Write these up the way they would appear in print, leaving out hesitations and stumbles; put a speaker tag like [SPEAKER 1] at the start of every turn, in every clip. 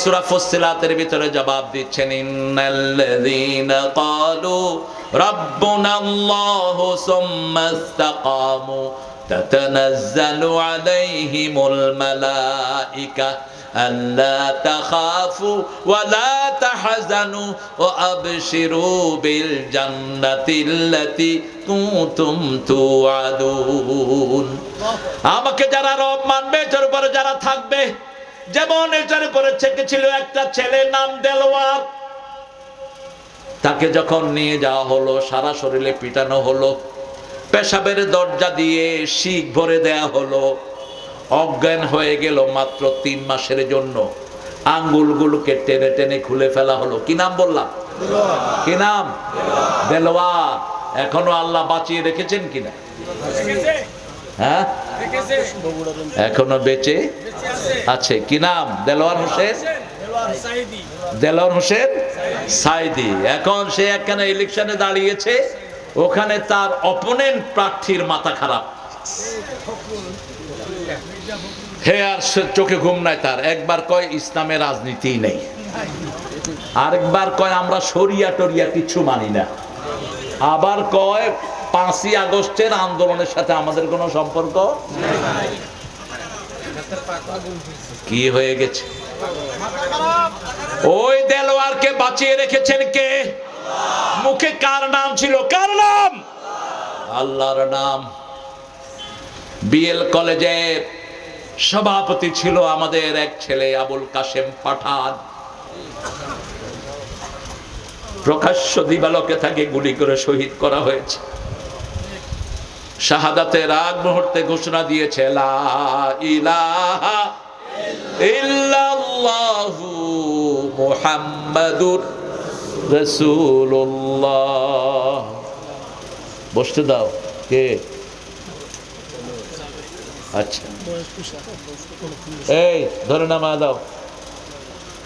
[SPEAKER 1] সূরা ফুসসিলাতের ভিতরে জবাব দিচ্ছেন ইন্নাল্লাযীনা ক্বালু রাব্বুনাল্লাহু সুম্মা ইসতাকামু তাতানাজ্জালু আলাইহিমুল মালায়েকা আল্লা তাখাফু ওয়া লা তাহজানু ওয়া আবশিরু বিল জান্নাতিল্লাতী কুনতুম তুআদুন। আমাকে যারা রব মানবে, এটার উপরে যারা থাকবে, যেমন এটার উপরে ছিল একটা ছেলে নাম দেলোয়ার, তাকে যখন নিয়ে যাওয়া হলো, সারা শরীরে পিটানো হলো, পেশাবের দরজা দিয়ে শিক ভরে দেয়া হলো, অজ্ঞান হয়ে গেল মাত্র 3 মাসের জন্য। আঙ্গুলগুলোকে টেনে টেনে খুলে ফেলা হলো। কি নাম বললাম? কি নাম? দেলোয়ার। এখনো আল্লাহ বাঁচিয়ে রেখেছেন কিনা? হ্যাঁ, এখনো বেঁচে আছে। কি নাম? দেলোয়ার হোসেন। দেলোয়ার হোসেন সাইদি। এখন সে একখানে ইলেকশনে দাঁড়িয়েছে, ওখানে তার অপোনেন্ট প্রার্থীর মাথা খারাপ। হে আর চোখে ঘুম নাই তার। একবার কয় ইসলামে রাজনীতি নেই, আরেকবার কয় আমরা শরিয়া টরিয়া কিছু মানি না, আবার কয় 5ই আগস্টের আন্দোলনের সাথে আমাদের কোনো সম্পর্ক নাই। কি হয়ে গেছে? ওই দেলোয়ারকে বাঁচিয়ে রেখেছেন কে? মুখে কার নাম ছিল? কার নাম? আল্লাহর নাম। বিএল কলেজের সভাপতি ছিল আমাদের এক ছেলে আবুল কাশেম পাঠান। প্রকাশ্য দিবালোকে তাকে গুলি করে শহীদ করা হয়েছে। শাহাদাতের আগ মুহূর্তে ঘোষণা দিয়েছে লা ইলাহা ইল্লাল্লাহু মুহাম্মাদুর রাসূলুল্লাহ। বসতে দাও। কে? আচ্ছা, এই ধরে নামা দাও।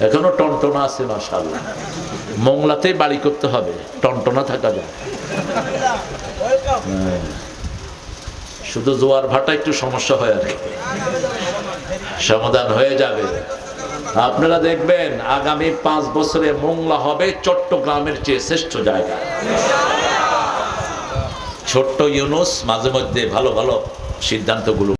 [SPEAKER 1] এখনো টনটনা আছে মাশাআল্লাহ। মোংলাতেই বাড়ি করতে হবে, টনটনা থাকা যায়। শুধু জোয়ার ভাটা একটু সমস্যা হয় আর কি, সমাধান হয়ে যাবে। আপনারা দেখবেন আগামী 5 বছরে মোংলা হবে চট্টগ্রামের চেয়ে শ্রেষ্ঠ জায়গা। ছোট্ট ইউনুস মাঝে মধ্যে ভালো ভালো সিদ্ধান্তগুলো